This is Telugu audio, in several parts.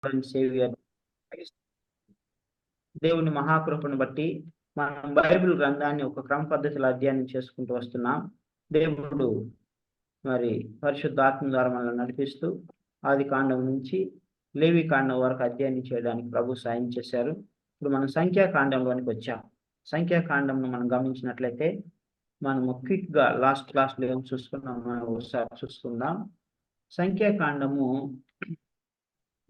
అండ్ సేవియర్ దేవుని మహాకృపను బట్టి మనం బైబిల్ గ్రంథాన్ని ఒక క్రమ పద్ధతిలో అధ్యయనం చేసుకుంటూ వస్తున్నాం. దేవుడు మరి పరిశుద్ధాత్మ ద్వారా మనల్ని నడిపిస్తూ ఆది కాండం నుంచి లేవి కాండం వరకు అధ్యయనం చేయడానికి ప్రభు సాయం చేశారు. ఇప్పుడు మనం సంఖ్యాకాండంలోనికి వచ్చాం. సంఖ్యాకాండంను మనం గమనించినట్లయితే మనము క్విక్గా లాస్ట్ క్లాస్లో ఏం చూసుకున్నాం ఒకసారి చూసుకుందాం. సంఖ్యాకాండము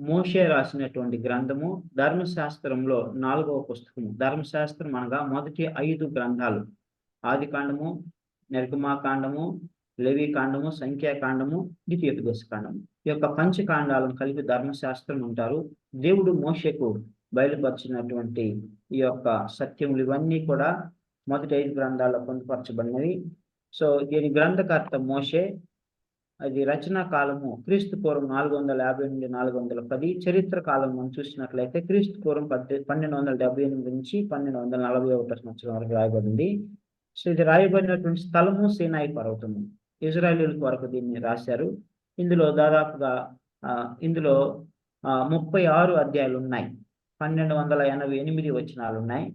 మోషే రాసినటువంటి గ్రంథము, ధర్మశాస్త్రంలో 4వ పుస్తకము. ధర్మశాస్త్రం అనగా మొదటి 5 గ్రంథాలు: ఆది కాండము, నిర్గమాకాండము, లేవి కాండము, సంఖ్యాకాండము, ద్వితీయోపదేశ కాండము. ఈ యొక్క పంచకాండాలను కలిపి ధర్మశాస్త్రం అంటారు. దేవుడు మోషేకు బయలుపరిచినటువంటి ఈ యొక్క సత్యములు ఇవన్నీ కూడా మొదటి 5 గ్రంథాల్లో పొందుపరచబడినవి. సో దీని గ్రంథకర్త మోషే. అది రచనా కాలము క్రీస్తు పూర్వం 450 నుండి 410. చరిత్ర కాలం మనం చూసినట్లయితే క్రీస్తు పూర్వం 1278 నుంచి 1241 సంవత్సరం వరకు రాయబడింది. సో ఇది రాయబడినటువంటి స్థలము సీనాయి పర్వతము. ఇజ్రాయేలీల కొరకు దీన్ని రాశారు. ఇందులో దాదాపుగా 36 అధ్యాయాలు ఉన్నాయి. 1288 వచనాలు ఉన్నాయి.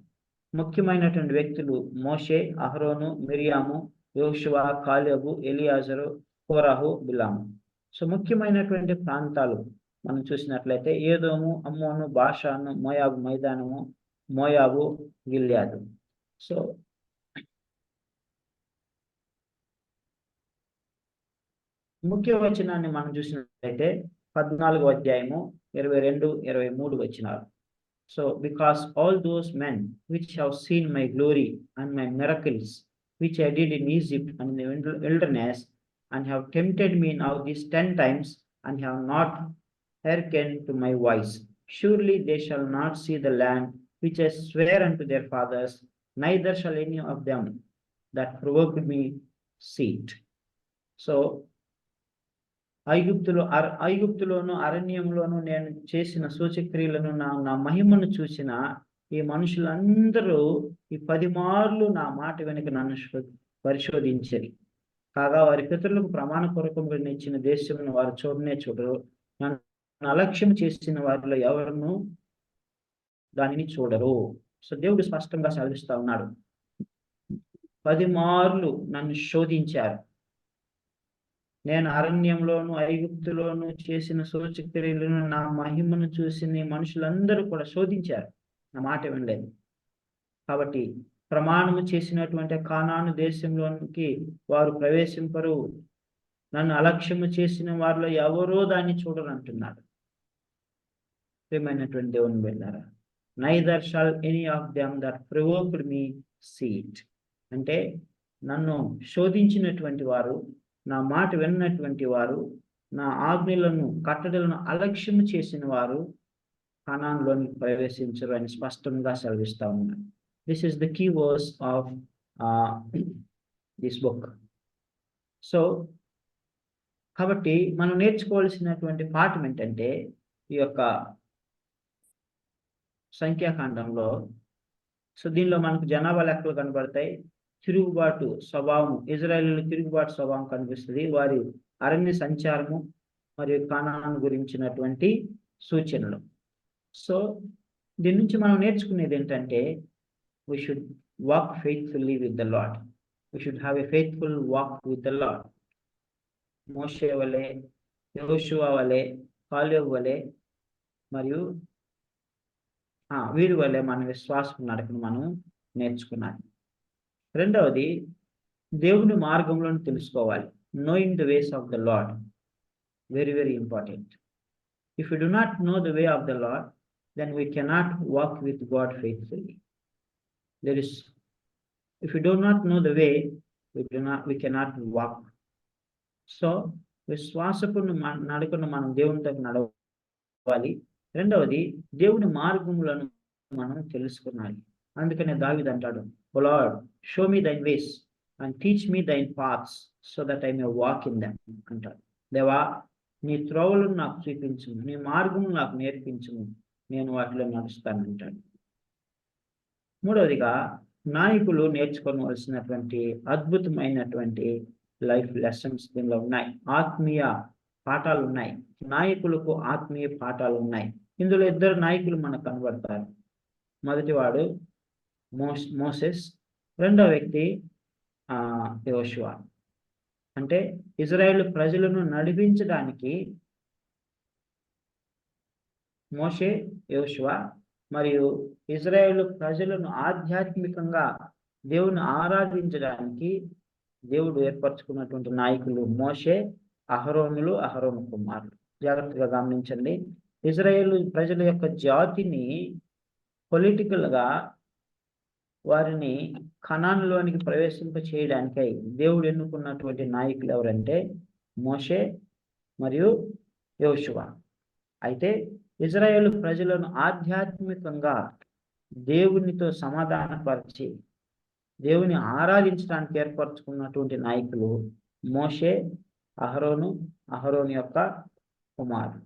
ముఖ్యమైనటువంటి వ్యక్తులు మోషే, అహరోను, మిరియాము, యోషువ, కాలేబు, ఎలియాజరు, కోరాహు, బిలాము. సో ముఖ్యమైనటువంటి ప్రాంతాలు మనం చూసినట్లయితే ఏదోము, అమ్మోను, బాషాను, మోయాబు మైదానము, మోయాబు, గిల్యాదు. సో ముఖ్య వచనాన్ని మనం చూసినట్లయితే 14వ అధ్యాయము 22, 23 వచనాలు. So because all those men which have seen my glory and my miracles which I did in Egypt and in the wilderness, and have tempted me now these 10 times, and have not hearkened to my voice, surely they shall not see the land which I swear unto their fathers, neither shall any of them that provoked me see it. So ఐగుప్తులోను అరణ్యంలోను నేను చేసిన సూచక్రియలను నా మహిమను చూసిన ఈ మనుషులందరూ ఈ 10 మార్లు నా మాట వెనుక నన్ను పరిశోధించరి. కాగా వారి పితరులకు ప్రమాణపూర్వకంగా ఇచ్చిన దేశమును వారు చూడనే చూడరు. నన్ను అలక్ష్యం చేసిన వారిలో ఎవరును దానిని చూడరు. సో దేవుడు స్పష్టంగా సెలవిస్తా ఉన్నాడు, 10 మార్లు నన్ను శోధించారు. నేను అరణ్యంలోను ఐగుప్తులోను చేసిన సూచక్రియలను నా మహిమను చూసిన మనుషులందరూ కూడా శోధించారు, నా మాట వినలేదు. కాబట్టి ప్రమాణము చేసినటువంటి కానాను దేశంలోనికి వారు ప్రవేశింపరు. నన్ను అలక్ష్యము చేసిన వారిలో ఎవరో దాన్ని చూడరు అంటున్నాడు. ప్రియమైనటువంటి దేవుని బిడ్డలారా, neither shall any of them that provoked me see it. అంటే నన్ను శోధించినటువంటి వారు, నా మాట విన్నటువంటి వారు, నా ఆజ్ఞలను కట్టడలను అలక్ష్యము చేసిన వారు కానానులోనికి ప్రవేశించరు అని స్పష్టంగా సెలవిస్తా ఉన్నాడు. This is the key verse of this book. So కాబట్టి మనం నేర్చుకోవాల్సినటువంటి పాఠం ఏంటంటే, ఈ యొక్క సంఖ్యాకాండంలో సో దీనిలో మనకు జనాభా లెక్కలు కనబడతాయి. తిరుగుబాటు స్వభావం, ఇజ్రాయేలీల తిరుగుబాటు స్వభావం కనిపిస్తుంది. వారి అరణ్య సంచారము మరియు కానాను గురించినటువంటి సూచనలు. సో దీని నుంచి మనం నేర్చుకునేది ఏంటంటే, we should walk faithfully with the Lord. We should have a faithful walk with the Lord. మోషే వలె, యోషువ వలె, కాలేబు వలె మరియు వీరి వలె మన విశ్వాసం నడకను మనం నేర్చుకున్నాం. రెండవది, దేవుని మార్గంలోని తెలుసుకోవాలి. Knowing the ways of the lord, very very important. If you do not know the way of the lord, then we cannot walk with God faithfully. If you do not know the way, we cannot walk. So విశ్వాసపు నడకను మనం దేవునితో నడవాలి. రెండవది, దేవుని మార్గములను మనం తెలుసుకున్నాలి. అందుకనే దావీదు అంటాడు, O Lord, show me thy ways and teach me thy paths so that I may walk in them అంటాడు. దేవా, నీ త్రోవలను నాకు చూపించుము, నీ మార్గము నాకు నేర్పించుము, నేను వాటిలో నడుస్తానంటాడు. మూడవదిగా, నాయకులు నేర్చుకోవలసినటువంటి అద్భుతమైనటువంటి లైఫ్ లెసన్స్ దీనిలో ఉన్నాయి. ఆత్మీయ పాఠాలు ఉన్నాయి. నాయకులకు ఆత్మీయ పాఠాలు ఉన్నాయి. ఇందులో ఇద్దరు నాయకులు మనకు కనబడతారు. మొదటివాడు మోసెస్, రెండో వ్యక్తి యోషువ. అంటే ఇజ్రాయేల్ ప్రజలను నడిపించడానికి మోషే, యోషువ మరియు ఇజ్రాయేల్ ప్రజలను ఆధ్యాత్మికంగా దేవుని ఆరాధించడానికి దేవుడు ఏర్పరచుకున్నటువంటి నాయకులు మోషే, అహరోనులు, అహరోను కుమారులు. జాగ్రత్తగా గమనించండి. ఇజ్రాయేల్ ప్రజల యొక్క జాతిని పొలిటికల్గా వారిని కనానులోనికి ప్రవేశింప చేయడానికై దేవుడు ఎన్నుకున్నటువంటి నాయకులు ఎవరంటే మోషే మరియు యోషువ. అయితే ఇజ్రాయేల్ ప్రజలను ఆధ్యాత్మికంగా దేవునితో సమాధానపరిచి దేవుని ఆరాధించడానికి ఏర్పరచుకున్నటువంటి నాయకులు మోషే, అహరోను, అహరోను యొక్క కుమారుడు.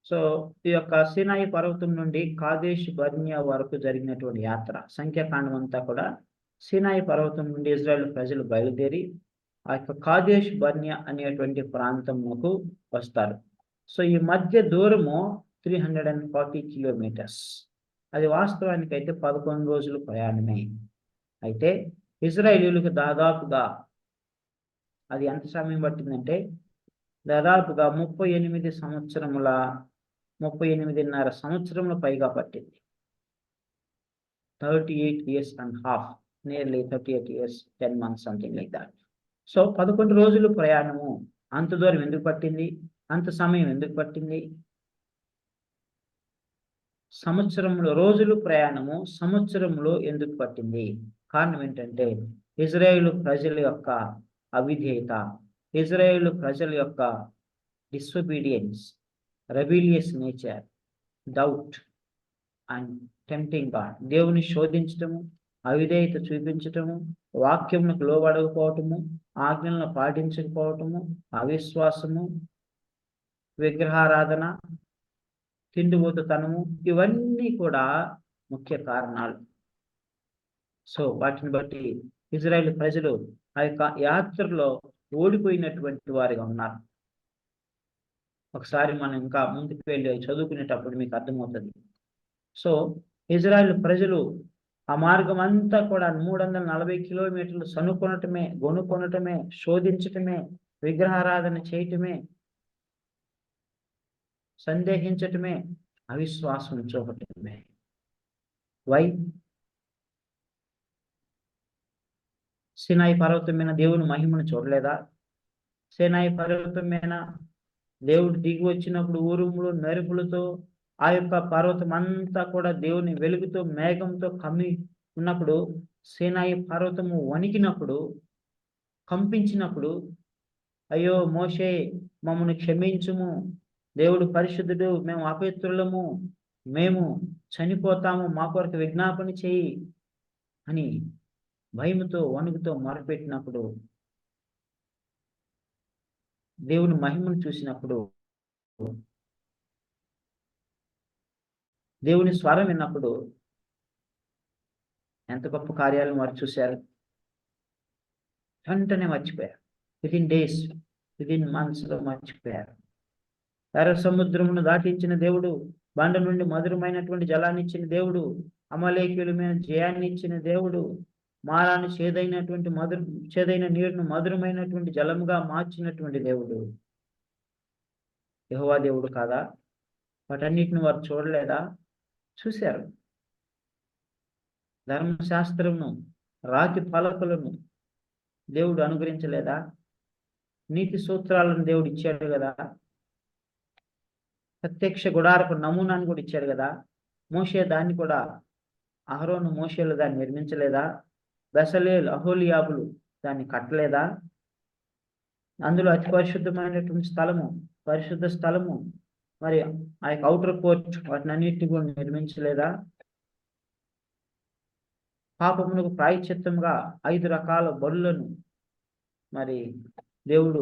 సో ఈ యొక్క సీనాయి పర్వతం నుండి కాదేష్ బర్నియా వరకు జరిగినటువంటి యాత్ర, సంఖ్యాకాండం అంతా కూడా సీనాయి పర్వతం నుండి ఇజ్రాయేల్ ప్రజలు బయలుదేరి ఆ యొక్క కాదేష్ బర్నియా అనేటువంటి ప్రాంతంకు వస్తారు. సో ఈ మధ్య దూరము 340 కిలోమీటర్స్. అది వాస్తవానికి అయితే 11 రోజులు ప్రయాణమే. అయితే ఇజ్రాయేలీలకు దాదాపుగా అది ఎంత సమయం పట్టిందంటే దాదాపుగా 38 సంవత్సరముల 38.5 సంవత్సరముల పైగా పట్టింది. 38 years and half, nearly 38 years 10 months, something like that. So 11 రోజులు ప్రయాణము. అంత దూరం ఎందుకు పట్టింది? అంత సమయం ఎందుకు పట్టింది? సంవత్సరంలో రోజులు ప్రయాణము సంవత్సరంలో ఎందుకు పట్టింది? కారణం ఏంటంటే ఇజ్రాయేలు ప్రజల యొక్క అవిధేయత, ఇజ్రాయేలు ప్రజల యొక్క disobedience, rebellious nature, doubt and tempting God. దేవుని శోధించటము, అవిధేయత చూపించటము, వాక్యములకు లోబడకపోవటము, ఆజ్ఞలను పాటించకపోవటము, అవిశ్వాసము, విగ్రహారాధన, తిండిపోతుతనము, ఇవన్నీ కూడా ముఖ్య కారణాలు. సో వాటిని బట్టి ఇజ్రాయేల్ ప్రజలు ఆ యొక్క యాత్రలో ఓడిపోయినటువంటి వారిగా ఉన్నారు. ఒకసారి మనం ఇంకా ముందుకు వెళ్ళి చదువుకునేటప్పుడు మీకు అర్థమవుతుంది. సో ఇజ్రాయేల్ ప్రజలు ఆ మార్గం అంతా కూడా 340 కిలోమీటర్లు సనుకొనటమే, గొనుకొనటమే, శోధించటమే, విగ్రహారాధన చేయటమే, సందేహించటమే, అవిశ్వాసం చూపటమే. వై? సీనాయి పర్వతం మీద దేవుని మహిమను చూడలేదా? సీనాయి పర్వతం మీద దేవుడు దిగి వచ్చినప్పుడు ఉరుములు మెరుపులతో ఆ యొక్క పర్వతం అంతా కూడా దేవుని వెలుగుతో మేఘంతో కమ్మి ఉన్నప్పుడు, సీనాయి పర్వతము వణికినప్పుడు, కంపించినప్పుడు, అయ్యో మోషే మమ్మల్ని క్షమించుము, దేవుడు పరిశుద్ధుడు, మేము అపవిత్రులము, మేము చనిపోతాము, మా కొరకు విజ్ఞాపన చేయి అని భయముతో వణుకుతో మొరపెట్టినప్పుడు, దేవుని మహిమను చూసినప్పుడు, దేవుని స్వరం విన్నప్పుడు ఎంత గొప్ప కార్యాలను వారు చూశారు. వెంటనే మర్చిపోయారు. వితిన్ డేస్, వితిన్ మంత్స్లో మర్చిపోయారు. ఎర్ర సముద్రమును దాటించిన దేవుడు, బండ నుండి మధురమైనటువంటి జలాన్ని ఇచ్చిన దేవుడు, అమలేకీయుల మీద జయాన్ని ఇచ్చిన దేవుడు, మారాన్ని చేదైన నీరును మధురమైనటువంటి జలముగా మార్చినటువంటి దేవుడు యెహోవా దేవుడు కాదా? వాటన్నిటిని వారు చూడలేదా? చూశారు. ధర్మశాస్త్రమును, రాతి పలకలను దేవుడు అనుగ్రహించలేదా? నీతి సూత్రాలను దేవుడు ఇచ్చాడు కదా. ప్రత్యక్ష గుడారపు నమూనాను కూడా ఇచ్చాడు కదా. మోషే దాన్ని కూడా, అహరోను మోషేలు దాన్ని నిర్మించలేదా? బెసలేల్, అహోలియాబులు దాన్ని కట్టలేదా? అందులో అతి పరిశుద్ధమైనటువంటి స్థలము, పరిశుద్ధ స్థలము, మరి ఆ యొక్క ఔటర్ కోర్ట్, వాటిని అన్నిటిని కూడా నిర్మించలేదా? పాపమునకు ప్రాయశ్చిత్తంగా 5 రకాల బలులను మరి దేవుడు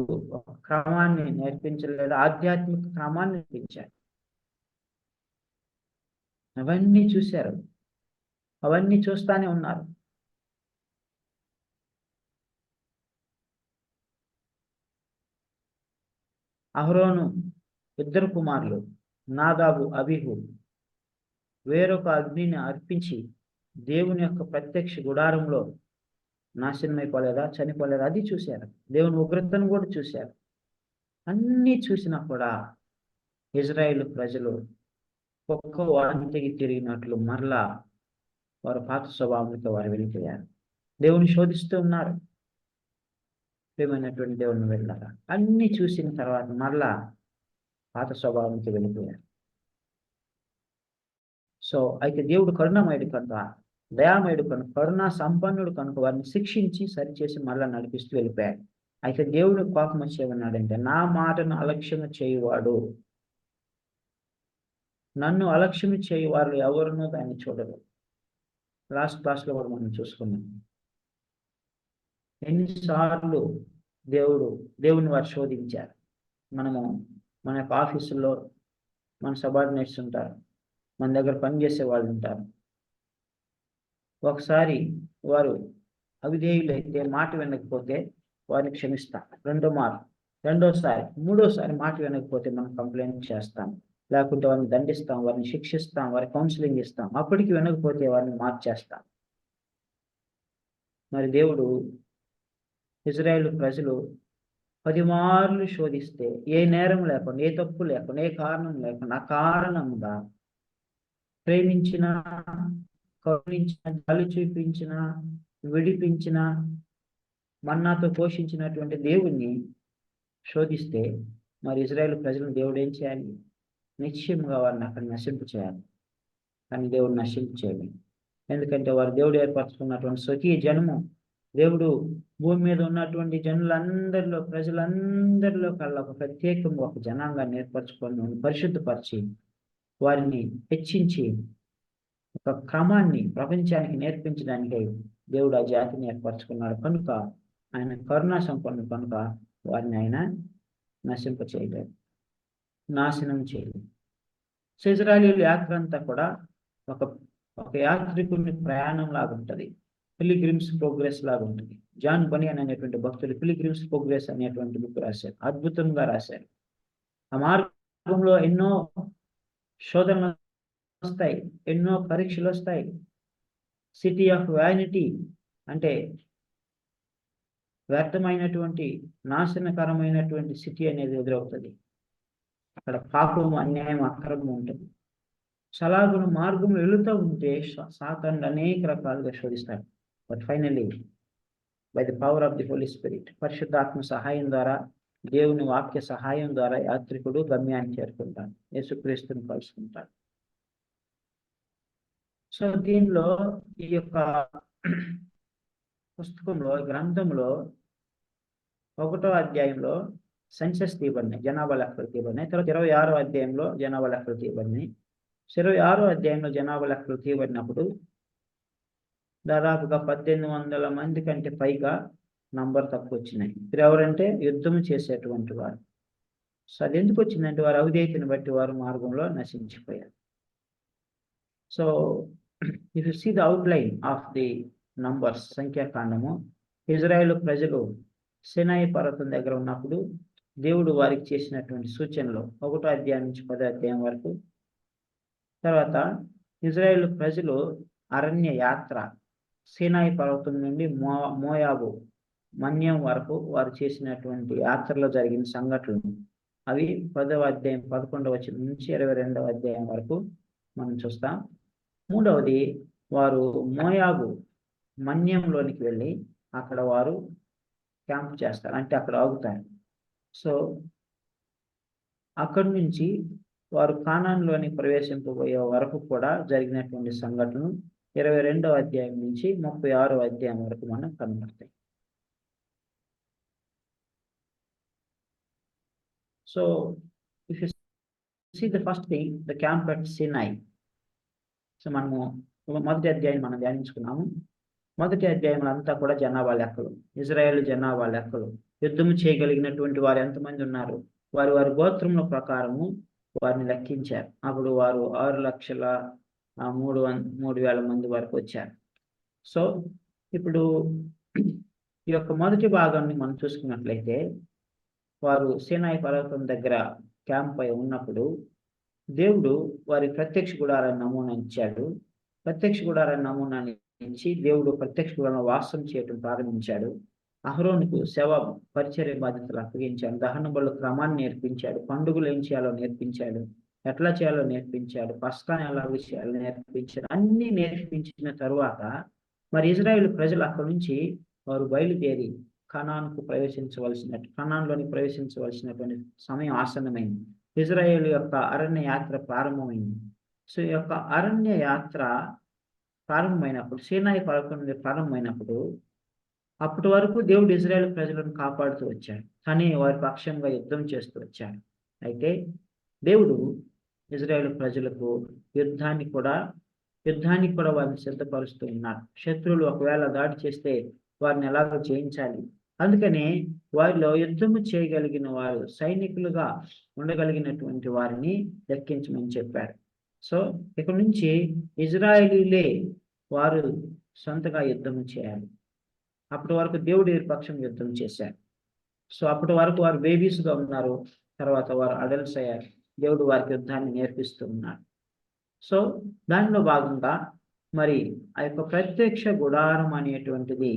క్రమాన్ని నేర్పించలేదా? ఆధ్యాత్మిక క్రమాన్ని నేర్పించాడు. అవన్నీ చూశారు, అవన్నీ చూస్తానే ఉన్నారు. అహరోను ఇద్దరు కుమారులు నాదాబు అబీహు వేరొక అగ్నిని అర్పించి దేవుని యొక్క ప్రత్యక్ష గుడారంలో నాశనమైపోలేదా, చనిపోలేదా, అది చూశారు. దేవుని ఉగ్రతను కూడా చూశారు. అన్నీ చూసినా కూడా ఇజ్రాయేల్ ప్రజలు ఒక్క వాంతికి తిరిగినట్లు మరలా వారు పాత స్వభావంతో వారు వెళ్ళిపోయారు. దేవుని శోధిస్తూ ఉన్నారు. ప్రియమైనటువంటి దేవుని వెళ్ళారా, అన్ని చూసిన తర్వాత మరలా పాత స్వభావంతో వెళ్ళిపోయారు. సో అయితే దేవుడు కరుణామయుడు కనుక, దయామయుడు కనుక, కరుణా సంపన్నుడు కనుక వారిని శిక్షించి సరిచేసి మరలా నడిపిస్తూ వెళ్ళిపోయాడు. అయితే దేవుడు కోపం వచ్చేమన్నాడంటే, నా మాటను అలక్ష్యం చేయువాడు, నన్ను అలక్ష్యం చేయువారు ఎవరునో దాన్ని చూడరు. లాస్ట్ క్లాస్లో కూడా మనం చూసుకున్నాం ఎన్నిసార్లు దేవుని వారు శోధించారు. మన యొక్క ఆఫీసుల్లో మన సబార్డినేట్స్ ఉంటారు, మన దగ్గర పనిచేసే వాళ్ళు ఉంటారు. ఒకసారి వారు అవిధేయులైతే, మాట వినకపోతే వారిని క్షమిస్తాం. రెండోసారి మూడోసారి మాట వినకపోతే మనం కంప్లైంట్ చేస్తాం, లేకుంటే వారిని దండిస్తాం, వారిని శిక్షిస్తాం, వారి కౌన్సిలింగ్ ఇస్తాం. అప్పటికి వినకపోతే వారిని మార్చేస్తాం. మరి దేవుడు ఇజ్రాయేల్ ప్రజలు 10 మార్లు శోధిస్తే ఏ నేరం లేకుండా, ఏ తప్పు లేకుండా, ఏ కారణం లేకుండా అకారణంగా ప్రేమించిన, కరుణించిన, జాలి చూపించిన, విడిపించిన, మన్నాతో పోషించినటువంటి దేవుణ్ణి శోధిస్తే మరి ఇజ్రాయేల్ ప్రజలను దేవుడు ఏం చేయాలి? నిశ్చయంగా వారిని అక్కడ నశింపు చేయాలి. కానీ దేవుడు నశింపు చేయాలి. ఎందుకంటే వారు దేవుడు ఏర్పరచుకున్నటువంటి స్వకీయ జనము. దేవుడు భూమి మీద ఉన్నటువంటి జనులందరిలో, ప్రజలందరిలో కల్లా ఒక ప్రత్యేకంగా ఒక జనాంగాన్ని ఏర్పరచుకొని పరిశుద్ధపరిచి వారిని హెచ్చించి ఒక క్రమాన్ని ప్రపంచానికి నేర్పించడానికి దేవుడు ఆ జాతిని ఏర్పరచుకున్నాడు. కనుక ఆయన కరుణా సంపన్నుడు కనుక వారిని ఆయన నశింప చేయలేదు, నాశనం చేయలేదు. సో ఇజ్రాయేలీయుల యాత్ర అంతా కూడా ఒక యాత్రికుని ప్రయాణం లాగా ఉంటుంది, పిలిగ్రిమ్స్ ప్రోగ్రెస్ లాగా ఉంటుంది. జాన్ బనియన్ అనేటువంటి భక్తులు పిలిగ్రిమ్స్ ప్రోగ్రెస్ అనేటువంటి బుక్ రాశారు, అద్భుతంగా రాశారు. ఆ మార్గంలో ఎన్నో శోధనలు వస్తాయి, ఎన్నో పరీక్షలు వస్తాయి. సిటీ ఆఫ్ వ్యానిటీ అంటే వ్యర్థమైనటువంటి, నాశనకరమైనటువంటి సిటీ అనేది ఎదురవుతుంది. అక్కడ పాపము, అన్యాయం, అక్రమం ఉంటుంది. సలాగున మార్గం వెళుతూ ఉంటే సాతానుడు అనేక రకాలుగా శోధిస్తాడు. But finally by the power of the holy spirit, పరిశుద్ధాత్మ సహాయం ద్వారా, దేవుని వాక్య సహాయం ద్వారా యాత్రికుడు గమ్యాన్ని చేరుకుంటాడు, యేసుక్రీస్తుని కలుసుకుంటాడు. సో దీనిలో ఈ యొక్క పుస్తకంలో, గ్రంథంలో 1వ అధ్యాయంలో సెన్సస్ తీయబడినాయి, జనాభా లెక్కలు తీయబడినాయి. తర్వాత 26వ అధ్యాయంలో జనాభా లెక్కలు తీయబడినాయి. 26వ అధ్యాయంలో జనాభా లెక్కలు తీయబడినప్పుడు దాదాపుగా 1800 మంది కంటే పైగా నంబర్ తక్కువ వచ్చినాయి. ఇప్పుడు ఎవరంటే యుద్ధం చేసేటువంటి వారు. సో అది ఎందుకు వచ్చిందంటే వారు అవిధేయతను బట్టి వారు మార్గంలో నశించిపోయారు. So if you see the outline of the Numbers, సంఖ్యాకాండము, ఇజ్రాయేల్ ప్రజలు సినాయి పర్వతం దగ్గర ఉన్నప్పుడు దేవుడు వారికి చేసినటువంటి సూచనలు 1వ అధ్యాయం నుంచి 10వ అధ్యాయం వరకు. తర్వాత ఇజ్రాయేల్ ప్రజలు అరణ్య యాత్ర, సినాయి పర్వతం నుండి మోయాబు మన్యం వరకు వారు చేసినటువంటి యాత్రలో జరిగిన సంఘటనలు, అవి 10వ అధ్యాయం 11వ వచనం నుంచి 22వ అధ్యాయం వరకు మనం చూస్తాం. మూడవది, వారు మోయాబు మన్యంలోనికి వెళ్ళి అక్కడ వారు క్యాంప్ చేస్తారు, అంటే అక్కడ ఆగుతారు. సో అక్కడి నుంచి వారు కానాన్లోని ప్రవేశింపబోయే వరకు కూడా జరిగినటువంటి సంఘటనలు 22వ అధ్యాయం నుంచి 36వ అధ్యాయం వరకు మనం కనబడతాయి. So if you see the first thing, the camp at Sinai. So మనము మొదటి అధ్యాయం మనం ధ్యానించుకున్నాము. మొదటి అధ్యాయంలో అంతా కూడా జనాభా లెక్కలు, ఇజ్రాయేల్ జనాభా లెక్కలు, యుద్ధము చేయగలిగినటువంటి వారు ఎంతమంది ఉన్నారు, వారి గోత్రముల ప్రకారము వారిని లెక్కించారు. అప్పుడు వారు 6,03,000 మంది వరకు వచ్చారు. సో ఇప్పుడు ఈ యొక్క మొదటి భాగాన్ని మనం చూసుకున్నట్లయితే వారు సీనాయి పర్వతం దగ్గర క్యాంప్ అయి ఉన్నప్పుడు దేవుడు వారి ప్రత్యక్ష గుడారాన్ని నమూనా ఇచ్చాడు. ప్రత్యక్ష గుడారాన్ని నమూనా ఇచ్చి దేవుడు ప్రత్యక్ష గుడారంలో వాసం చేయడం ప్రారంభించాడు. అహరోనుకు సేవ పరిచర్య బాధ్యతలు అప్పగించాడు. దహన బలుల క్రమాన్ని నేర్పించాడు. పండుగలు ఏం చేయాలో నేర్పించాడు. ఎట్లా చేయాలో నేర్పించాడు. పస్కాని ఎలా చేయాలో నేర్పించాడు. అన్ని నేర్పించిన తరువాత మరి ఇజ్రాయేల్ ప్రజలు అక్కడి నుంచి వారు బయలుదేరి కనాన్లోని ప్రవేశించవలసినటువంటి సమయం ఆసన్నమైంది. ఇజ్రాయేల్ యొక్క అరణ్య యాత్ర ప్రారంభమైంది. సో ఈ యొక్క అరణ్య యాత్ర ప్రారంభమైనప్పుడు, సీనాయి పర్వతం మీద ప్రారంభమైనప్పుడు, అప్పటి వరకు దేవుడు ఇజ్రాయేల్ ప్రజలను కాపాడుతూ వచ్చాడు, కానీ వారి పక్షంగా యుద్ధం చేస్తూ వచ్చాడు. అయితే దేవుడు ఇజ్రాయేల్ ప్రజలకు యుద్ధానికి కూడా వారిని సిద్ధపరుస్తూ ఉన్నారు. శత్రువులు ఒకవేళ దాడి చేస్తే వారిని ఎలాగో జయించాలి. అందుకనే వారిలో యుద్ధము చేయగలిగిన వారు, సైనికులుగా ఉండగలిగినటువంటి వారిని లెక్కించమని చెప్పారు. సో ఇక్కడ నుంచి ఇజ్రాయేలీలే వారు సొంతగా యుద్ధము చేయాలి. అప్పటి వరకు దేవుడు పక్షం యుద్ధం చేశారు. సో అప్పటి వరకు వారు బేబీస్గా ఉన్నారు. తర్వాత వారు అడల్ట్స్ అయ్యారు. దేవుడు వారికి యుద్ధాన్ని నేర్పిస్తూ ఉన్నాడు. సో దానిలో భాగంగా మరి ఆ యొక్క ప్రత్యక్ష గుడారం అనేటువంటిది,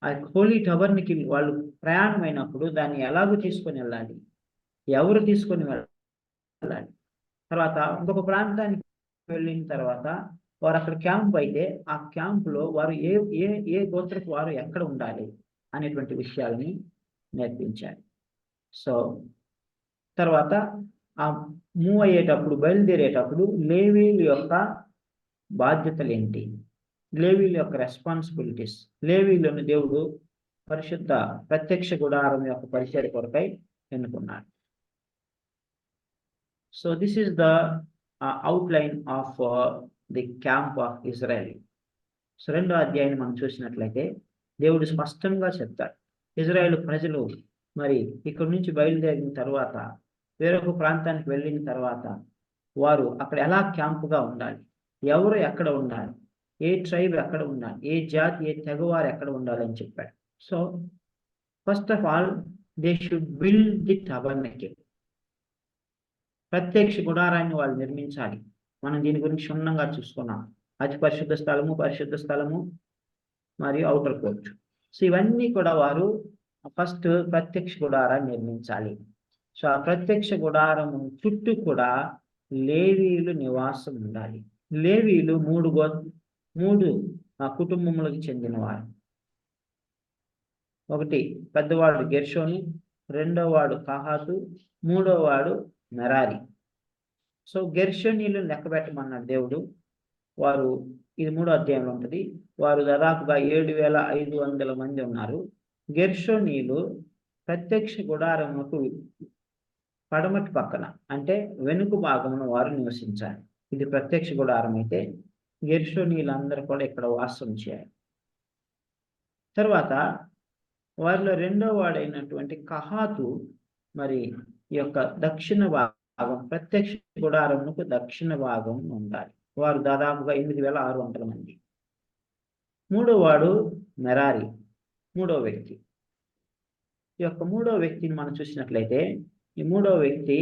ఆ యొక్క హోలీ టవర్నికి వాళ్ళు ప్రయాణమైనప్పుడు దాన్ని ఎలాగో తీసుకొని వెళ్ళాలి, ఎవరు తీసుకొని వెళ్ళాలి. తర్వాత ఇంకొక ప్రాంతానికి వెళ్ళిన తర్వాత వారు అక్కడ క్యాంప్ అయితే ఆ క్యాంపులో వారు ఏ గోత్రకు వారు ఎక్కడ ఉండాలి అనేటువంటి విషయాలని నేర్పించాలి. సో తర్వాత ఆ మూవ్ అయ్యేటప్పుడు, బయలుదేరేటప్పుడు లేవీల యొక్క బాధ్యతలు ఏంటి, లేవీల యొక్క రెస్పాన్సిబిలిటీస్. లేవీలను దేవుడు పరిశుద్ధ ప్రత్యక్ష గుడారం యొక్క పరిచర్య కొరకై ఎన్నుకున్నాడు. So this is the outline of the camp of Israel. So 2వ అధ్యాయాన్ని మనం చూసినట్లయితే దేవుడు స్పష్టంగా చెప్తాడు, ఇజ్రాయెల్ ప్రజలు మరి ఇక్కడ నుంచి బయలుదేరిన తర్వాత వేరొక ప్రాంతానికి వెళ్ళిన తర్వాత వారు అక్కడ ఎలా క్యాంపుగా ఉండాలి, ఎవరు ఎక్కడ ఉండాలి, ఏ ట్రైబ్ ఎక్కడ ఉండాలి, ఏ జాతి, ఏ తెగవారు ఎక్కడ ఉండాలని చెప్పాడు. So first of all they should build the tabernacle. ప్రత్యక్ష గుడారాన్ని వాళ్ళు నిర్మించాలి. మనం దీని గురించి క్షుణ్ణంగా చూసుకున్నాం. అతి పరిశుద్ధ స్థలము, పరిశుద్ధ స్థలము మరియు ఔటర్ కోర్ట్. సో ఇవన్నీ కూడా వారు ఫస్ట్ ప్రత్యక్ష గుడారాన్ని నిర్మించాలి. సో ఆ ప్రత్యక్ష గుడారం చుట్టూ కూడా లేవీలు నివాసం ఉండాలి. లేవీలు మూడు కుటుంబములకు చెందినవారు. ఒకటి పెద్దవాడు గెర్షోను, రెండో వాడు కహాతు, మూడో వాడు మెరారి. సో గెర్షోనీలు లెక్క పెట్టమన్నాడు దేవుడు. వారు, ఇది 3వ అధ్యాయంలో ఉంటుంది, వారు దాదాపుగా 7,500 మంది ఉన్నారు. గెర్షోనీలు ప్రత్యక్ష గుడారముకు పడమటి పక్కన, అంటే వెనుక భాగమున వారు నివసించాలి. ఇది ప్రత్యక్ష గుడారం అయితే గెర్షోనీలందరూ కూడా ఇక్కడ వాసం చేయాలి. తర్వాత వారిలో రెండో వాడైనటువంటి కహాతు మరి ఈ యొక్క దక్షిణ భాగం, ప్రత్యక్ష గుడారమునకు దక్షిణ భాగం ఉండాలి. వారు దాదాపుగా 8,600 మంది. మూడో వాడు మెరారి, మూడో వ్యక్తి. ఈ యొక్క మూడో వ్యక్తిని మనం చూసినట్లయితే ఈ మూడో వ్యక్తి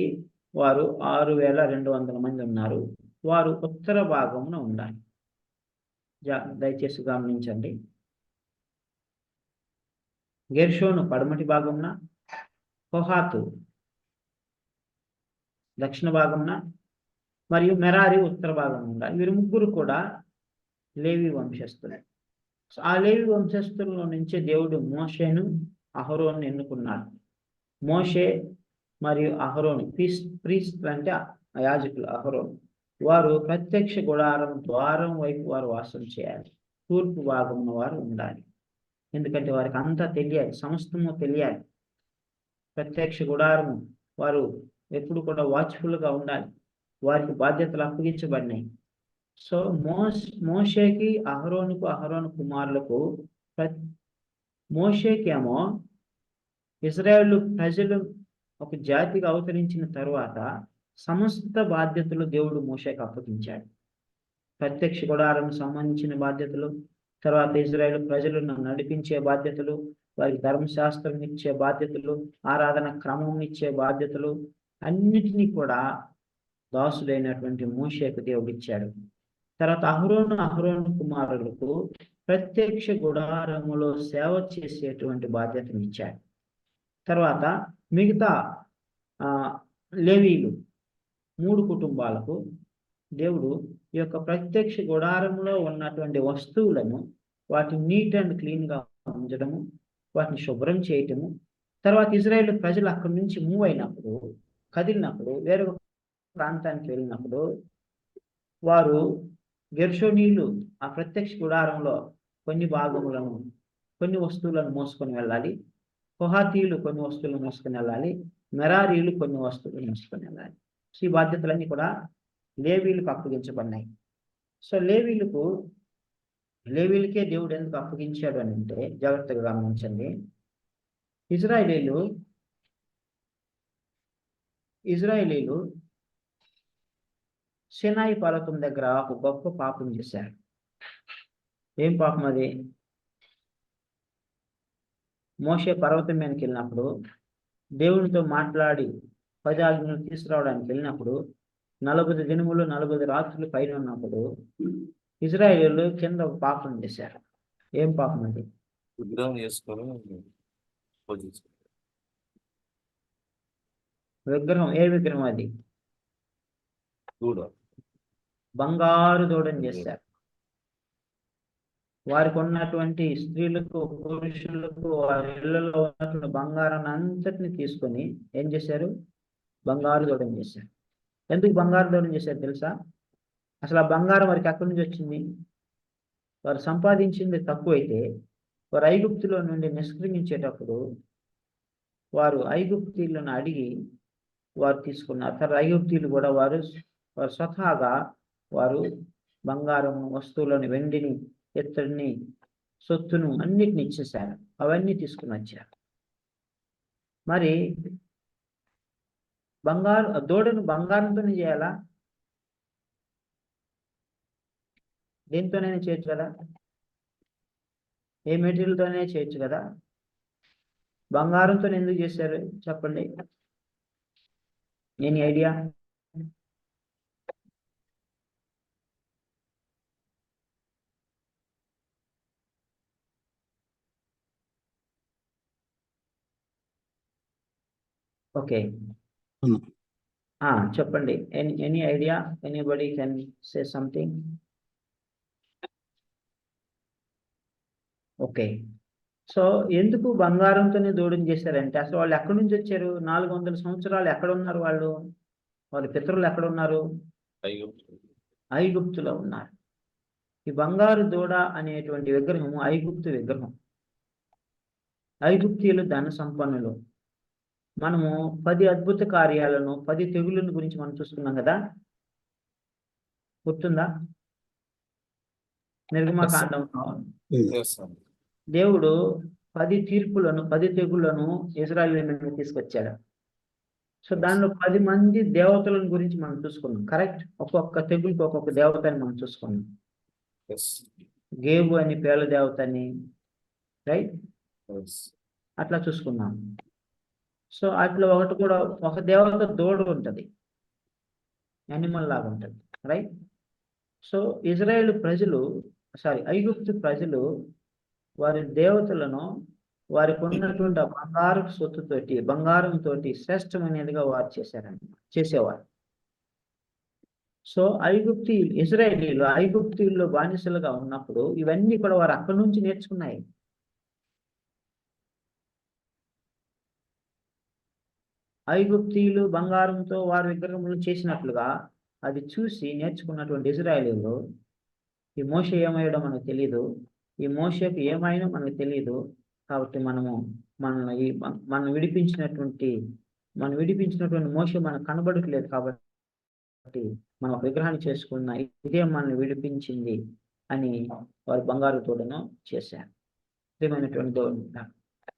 వారు 6,200 మంది ఉన్నారు. వారు ఉత్తర భాగమున ఉండాలి. దయచేసి గమనించండి. గెర్షోను పడమటి భాగమున, కొహాతు దక్షిణ భాగమున మరియు మెరారి ఉత్తర భాగం ఉండాలి. వీరు ముగ్గురు కూడా లేవి వంశస్థులే. ఆ లేవి వంశస్థుల్లో నుంచే దేవుడు మోషేను, అహరోను ఎన్నుకున్నాడు. మోషే మరియు అహరోను, ప్రీస్ట్ అంటే యాజకులు. అహరోను వారు ప్రత్యక్ష గుడారం ద్వారం వైపు వారు వాసం చేయాలి. తూర్పు భాగంలో వారు ఉండాలి. ఎందుకంటే వారికి అంతా తెలియాలి, సమస్తము తెలియాలి. ప్రత్యక్ష గుడారము వారు ఎప్పుడు కూడా వాచ్ఫుల్గా ఉండాలి. వారికి బాధ్యతలు అప్పగించబడినాయి. సో మోషేకి, అహరోనుకు, అహరోను కుమారులకు, మోషేకి ఏమో ఇజ్రాయేలు ప్రజలు ఒక జాతిగా అవతరించిన తరువాత సమస్త బాధ్యతలు దేవుడు మోషేకి అప్పగించాడు. ప్రత్యక్ష గుడారం సంబంధించిన బాధ్యతలు, తర్వాత ఇజ్రాయేలు ప్రజలను నడిపించే బాధ్యతలు, వారికి ధర్మశాస్త్రం ఇచ్చే బాధ్యతలు, ఆరాధన క్రమం ఇచ్చే బాధ్యతలు అన్నిటినీ కూడా దాసుడైనటువంటి మోషేకు దేవుడు ఇచ్చాడు. తర్వాత అహరోను కుమారులకు ప్రత్యక్ష గుడారములో సేవ చేసేటువంటి బాధ్యతను ఇచ్చాడు. తర్వాత మిగతా లేవీలు 3 కుటుంబాలకు దేవుడు ఈ యొక్క ప్రత్యక్ష గుడారంలో ఉన్నటువంటి వస్తువులను వాటిని నీట్ అండ్ క్లీన్గా ఉంచడము, వాటిని శుభ్రం చేయటము. తర్వాత ఇజ్రాయేల్ ప్రజలు అక్కడి నుంచి మూవ్ అయినప్పుడు, కదిలినప్పుడు, వేరే ప్రాంతానికి వెళ్ళినప్పుడు వారు గెర్షోనీయులు ఆ ప్రత్యక్ష గుడారంలో కొన్ని భాగములను, కొన్ని వస్తువులను మోసుకొని వెళ్ళాలి. కొహాతీయులు కొన్ని వస్తువులు మోసుకొని వెళ్ళాలి. మెరారీలు కొన్ని వస్తువులు మోసుకొని వెళ్ళాలి. సో ఈ బాధ్యతలన్నీ కూడా లేవీలకు అప్పగించబడినాయి. సో లేవీలకే దేవుడు ఎందుకు అప్పగించాడు అని అంటే, జాగ్రత్తగా గమనించండి. ఇజ్రాయేలీలు సినాయి పర్వతం దగ్గర ఒక గొప్ప పాపం చేశారు. ఏం పాపం అది? మోషే పర్వతం మీదకి వెళ్ళినప్పుడు, దేవునితో మాట్లాడి 10 ఆజ్ఞలు తీసుకురావడానికి వెళ్ళినప్పుడు 40 దినములు 40 రాత్రులు పైన ఉన్నప్పుడు ఇజ్రాయేలీలు కింద ఒక పాపం చేశారు. ఏం పాపం అది? విగ్రహం. ఏ విగ్రహం అది? బంగారు దూడని చేశారు. వారికి ఉన్నటువంటి స్త్రీలకు, పురుషులకు, వారి ఇళ్లలో ఉన్నటువంటి బంగారాన్ని అంతటిని తీసుకొని ఏం చేశారు? బంగారు దూడని చేశారు. ఎందుకు బంగారు దూడని చేశారు తెలుసా? అసలు ఆ బంగారం వారికి ఎక్కడి నుంచి వచ్చింది? వారు సంపాదించింది తక్కువైతే వారు ఐగుప్తులో నుండి నిష్క్రమించేటప్పుడు వారు ఐగుప్తీయులను అడిగి వారు తీసుకున్నారు. తర్వాత ఐగుప్తీయులు కూడా వారు స్వతహాగా వారు బంగారం వస్తువులను, వెండిని, ఇత్తడిని, సొత్తును అన్నిటిని ఇచ్చేశారు. అవన్నీ తీసుకుని వచ్చారు. మరి దూడను బంగారంతోనే చేయాలా? దేనితోనైనా చేయొచ్చు కదా? ఏ మెటీరియల్తోనే చేయొచ్చు కదా? బంగారంతో ఎందుకు చేశారు చెప్పండి? Any idea? ఓకే, చెప్పండి. Any idea? Anybody can say something? Okay, so ఎందుకు బంగారంతోనే దూడం చేశారంటే, అసలు వాళ్ళు ఎక్కడి నుంచి వచ్చారు? 400 సంవత్సరాలు ఎక్కడ ఉన్నారు వాళ్ళు? వాళ్ళ పితరులు ఎక్కడ ఉన్నారు? ఐగుప్తులో ఉన్నారు. ఈ బంగారు దూడ అనేటువంటి విగ్రహం ఐగుప్తు విగ్రహం. ఐగుప్తీయులు ధన సంపన్నులు. మనము 10 అద్భుత కార్యాలను, 10 తెగుళ్ళను గురించి మనం చూసుకున్నాం కదా, గుర్తుందా? నిర్గమకాండంలో దేవుడు 10 తీర్పులను, 10 తెగుళ్లను ఇశ్రాయేలు మీద తీసుకొచ్చాడు. సో దానిలో 10 మంది దేవతలను గురించి మనం చూసుకున్నాం. కరెక్ట్? ఒక్కొక్క తెగులకి ఒక్కొక్క దేవతని మనం చూసుకున్నాం. గేబు అని పేల దేవతని, రైట్? అట్లా చూసుకున్నాం. సో అట్లా ఒకటి కూడా ఒక దేవత దూడ ఉంటుంది, యానిమల్ లాగా ఉంటుంది, రైట్? సో ఐగుప్తు ప్రజలు వారి దేవతలను వారికి ఉన్నటువంటి బంగారు సొత్తుతోటి, బంగారంతో శ్రేష్టమైనదిగా వారు చేసేవారు. సో ఇజ్రాయేలీలు ఐగుప్తీయుల్లో బానిసలుగా ఉన్నప్పుడు ఇవన్నీ కూడా వారు అక్కడి నుంచి నేర్చుకున్నాయి. ఐగుప్తీయులు బంగారంతో వారి విగ్రహములు చేసినట్లుగా అది చూసి నేర్చుకున్నటువంటి ఇజ్రాయేలీలు, ఈ మోషే ఏమయ్యడం మనకు తెలియదు, ఈ మోషేకు ఏమైనా మనకు తెలియదు. కాబట్టి మనం విడిపించినటువంటి మోషే మనకు కనబడట్లేదు. కాబట్టి మనం విగ్రహాన్ని చేసుకున్న ఇదే మనల్ని విడిపించింది అని వారు బంగారు తోడను చేశారు.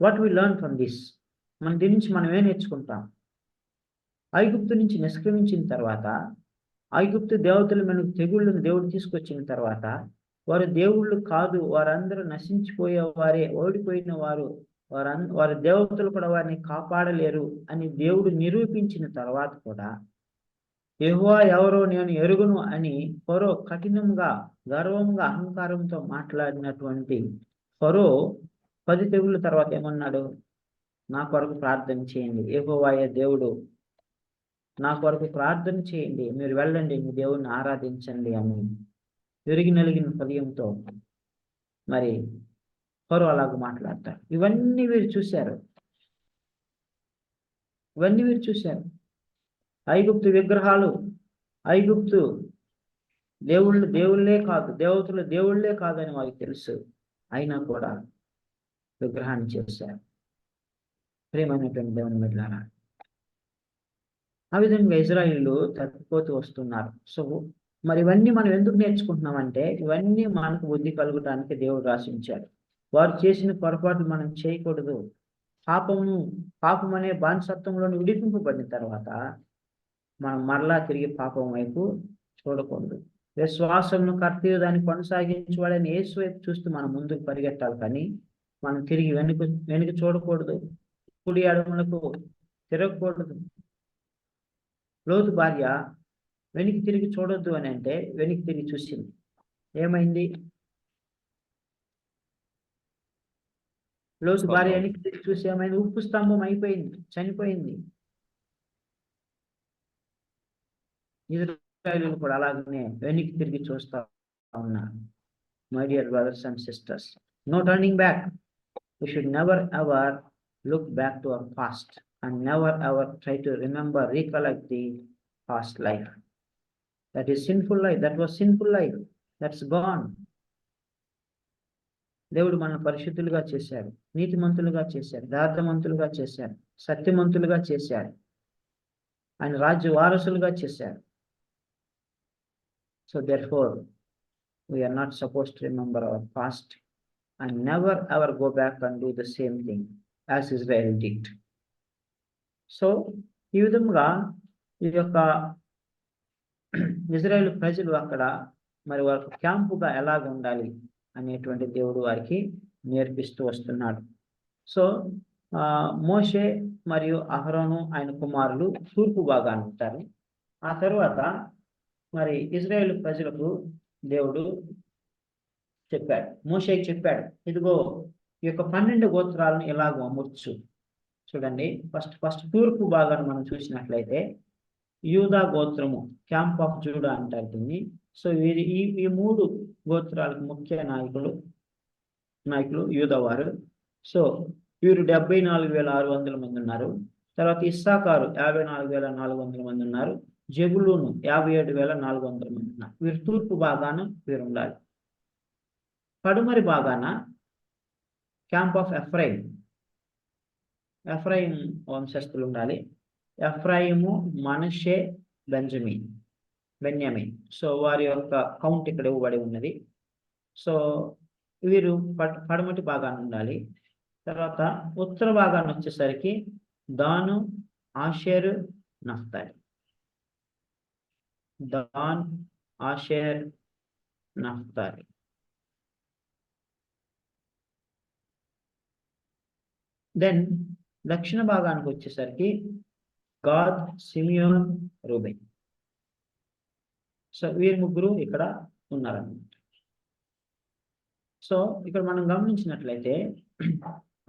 What we learn from this? దీని నుంచి మనం ఏం నేర్చుకుంటాం? ఐగుప్తు నుంచి నిష్క్రమించిన తర్వాత, ఐగుప్తు దేవతల మీద తెగుళ్ళను దేవుడు తీసుకొచ్చిన తర్వాత, వారు దేవుళ్ళు కాదు, వారందరూ నశించిపోయేవారే, ఓడిపోయిన వారు వారి దేవతలు కూడా వారిని కాపాడలేరు అని దేవుడు నిరూపించిన తర్వాత కూడా యెహోవా ఎవరో నేను ఎరుగును అని ఫరో కఠినంగా, గర్వంగా, అహంకారంతో మాట్లాడినటువంటి ఫరో 10 తెగుళ్ళ తర్వాత ఏమన్నాడు? నా కొరకు ప్రార్థన చేయండి, యెహోవాయే దేవుడు, నా కొరకు ప్రార్థన చేయండి, మీరు వెళ్ళండి, మీ దేవుణ్ణి ఆరాధించండి అని విరిగి నలిగిన హృదయంతో మరి ఫరో అలాగ మాట్లాడతారు. ఇవన్నీ వీరు చూశారు. ఐగుప్తు విగ్రహాలు, ఐగుప్తు దేవుళ్ళే కాదు, దేవతలు దేవుళ్ళే కాదని వారికి తెలుసు. అయినా కూడా విగ్రహాన్ని చేశారు. ప్రియమైనటువంటి దేవుని బిడ్డలారా, ఆ విధంగా ఇజ్రాయిలు తప్పిపోతూ వస్తున్నారు. సో మరి ఇవన్నీ మనం ఎందుకు నేర్చుకుంటున్నామంటే, ఇవన్నీ మనకు బుద్ధి కలుగడానికి దేవుడు రాసించాడు. వారు చేసిన పొరపాట్లు మనం చేయకూడదు. పాపం అనే బానిసత్వంలో విడిపింపబడిన తర్వాత మనం మరలా తిరిగి పాపం వైపు చూడకూడదు. విశ్వాసంను కర్తయ్య దాన్ని కొనసాగించేవాడని యేసు వైపు చూస్తూ మనం ముందుకు పరిగెట్టాలి, కానీ మనం తిరిగి వెనుక చూడకూడదు, కుడి అడుగులకు తిరగకూడదు. లోతు భార్య వెనక్కి తిరిగి చూడొద్దు అని అంటే వెనక్కి తిరిగి చూసింది. ఏమైంది? లోతు భార్య వెనక్కి తిరిగి చూసి ఏమైంది? ఉప్పు స్తంభం అయిపోయింది, చనిపోయింది. ఇజ్రాయేలీయులు కూడా అలాగనే వెనక్కి తిరిగి చూస్తా ఉన్నారు. My dear brothers and sisters, no turning back. We should never ever look back to our past and never ever try to recollect the past life. That is sinful life. That was sinful life. That's gone. దేవుడు మనల్ని పరిశుద్ధులుగా చేశాడు, నీతిమంతులుగా చేశాడు, యథార్థవంతులుగా చేశాడు, సత్యవంతులుగా చేశాడు, ఆయన రాజ్య వారసులుగా చేశాడు. So therefore we are not supposed to remember our past and never ever go back and do the same thing as Israel did. So ఈ విధంగా ఈ యొక్క ఇజ్రాయేల్ ప్రజలు అక్కడ మరి వారికి క్యాంపుగా ఎలాగ ఉండాలి అనేటువంటి దేవుడు వారికి నేర్పిస్తూ వస్తున్నాడు. సో మోషే మరియు అహరోను ఆయన కుమారులు తూర్పు భాగాన్ని ఉంటారు. ఆ తర్వాత మరి ఇజ్రాయేల్ ప్రజలకు దేవుడు చెప్పాడు, మోషేకి చెప్పాడు, ఇదిగో ఈ యొక్క 12 గోత్రాలను ఎలాగో అమర్చు. చూడండి, ఫస్ట్ తూర్పు భాగాన్ని మనం చూసినట్లయితే యూదా గోత్రము, క్యాంప్ ఆఫ్ జూడా అంటారు దీన్ని. సో ఈ 3 గోత్రాలకు ముఖ్య నాయకులు యూదా వారు. సో వీరు 74,600 మంది ఉన్నారు. తర్వాత ఇస్సాకారు 54,400 మంది ఉన్నారు. జెబులూను 57,400 మంది ఉన్నారు. వీరు తూర్పు భాగాన వీరు ఉండాలి. పడమరి భాగాన క్యాంప్ ఆఫ్ ఎఫ్రాయిం వంశస్థులు ఉండాలి. ఎఫ్రాయిము, మనషే, బెన్యామిన్. సో వారి యొక్క కౌంట్ ఇక్కడ ఇవ్వబడి ఉన్నది. సో వీరు పడమటి భాగాన్ని ఉండాలి. తర్వాత ఉత్తర భాగాన్ని వచ్చేసరికి దాను, ఆషేరు, నఫ్తాలి. దాన్, ఆషేర్, నఫ్తాలి. దెన్ దక్షిణ భాగానికి వచ్చేసరికి గాద్, సిమియోన్, రూబెన్. సో వీరు ముగ్గురు ఇక్కడ ఉన్నారన్నమాట. సో ఇక్కడ మనం గమనించినట్లయితే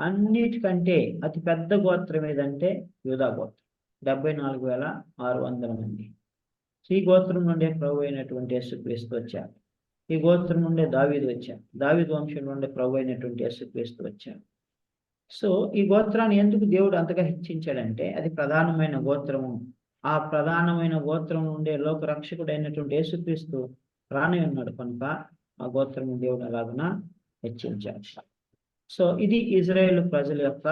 అన్నిటికంటే అతి పెద్ద గోత్రం ఏదంటే యూదా గోత్రం, 74,600 మంది. ఈ గోత్రం నుండే ప్రభు అయినటువంటి యేసుక్రీస్తు వచ్చారు. ఈ గోత్రం నుండే దావీదు వచ్చారు. దావీదు వంశం నుండే ప్రభు అయినటువంటి యేసుక్రీస్తు వచ్చారు. సో ఈ గోత్రాన్ని ఎందుకు దేవుడు అంతగా హెచ్చించాడంటే అది ప్రధానమైన గోత్రము. ఆ ప్రధానమైన గోత్రం నుండే లోక రక్షకుడు అయినటువంటి యేసుక్రీస్తు రానే ఉన్నాడు కనుక ఆ గోత్రం దేవుడు అలాగన హెచ్చించాడు. సో ఇది ఇజ్రాయేల్ ప్రజల యొక్క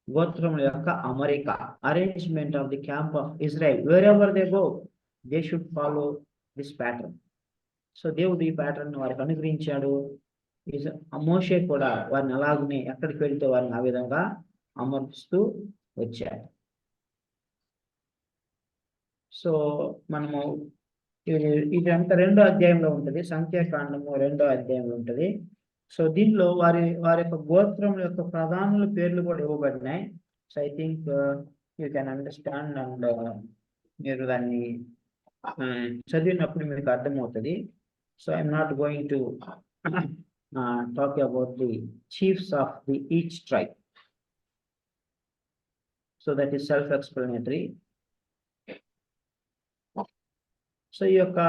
గోత్రముల యొక్క అమరిక, arrangement of the camp of Israel. Wear ever they go they should follow this pattern. So దేవుడు ఈ ప్యాటర్న్ వారికి అనుగ్రహించాడు. మోషే కూడా వారిని అలాగనే ఎక్కడికి వెళ్తే వారిని ఆ విధంగా అమర్చుతూ వచ్చాడు. సో మనము ఇదంతా 2వ అధ్యాయంలో ఉంటుంది, సంఖ్యాకాండము 2వ అధ్యాయంలో ఉంటుంది. సో దీనిలో వారి వారి యొక్క గోత్రం యొక్క ప్రధానుల పేర్లు కూడా ఇవ్వబడినాయి. So I think you can understand and మీరు దాన్ని చదివినప్పుడు మీకు అర్థమవుతుంది. So I'm not going to talk about the chiefs of the each tribe. So that is self explanatory. So ఈ యొక్క